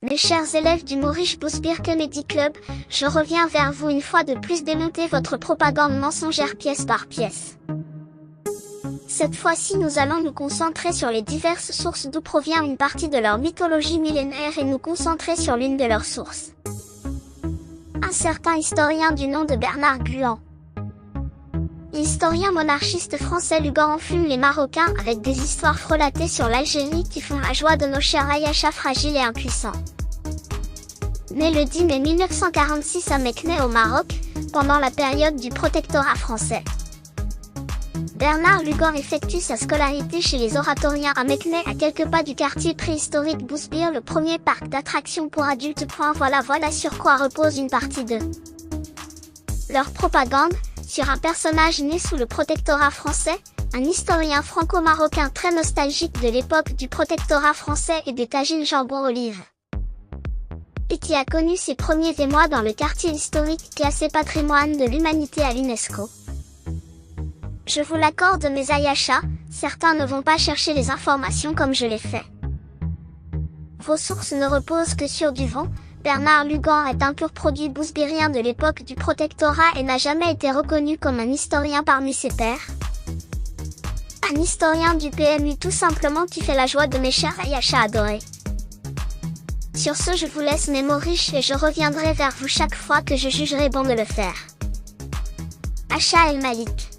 Mes chers élèves du Maurice Bousbir Comedy Club, je reviens vers vous une fois de plus démonter votre propagande mensongère pièce par pièce. Cette fois-ci nous allons nous concentrer sur les diverses sources d'où provient une partie de leur mythologie millénaire et nous concentrer sur l'une de leurs sources. Un certain historien du nom de Bernard Gluhan. L'historien monarchiste français Lugan enfume les Marocains avec des histoires frelatées sur l'Algérie qui font la joie de nos chers Ayachas fragiles et impuissants. Né le 10 mai 1946 à Meknès au Maroc, pendant la période du protectorat français. Bernard Lugan effectue sa scolarité chez les oratoriens à Meknès à quelques pas du quartier préhistorique Bousbir, le premier parc d'attractions pour adultes. Voilà sur quoi repose une partie de leur propagande, sur un personnage né sous le protectorat français, un historien franco-marocain très nostalgique de l'époque du protectorat français et des tagines jambon-olive. Et qui a connu ses premiers émois dans le quartier historique classé patrimoine de l'humanité à l'UNESCO. Je vous l'accorde mes Ayachas, certains ne vont pas chercher les informations comme je l'ai fait. Vos sources ne reposent que sur du vent. Bernard Lugan est un pur produit bousbirien de l'époque du protectorat et n'a jamais été reconnu comme un historien parmi ses pairs. Un historien du PMU tout simplement qui fait la joie de mes chers Ayachas adorés. Sur ce je vous laisse mes mots riches et je reviendrai vers vous chaque fois que je jugerai bon de le faire. Acha El Malik.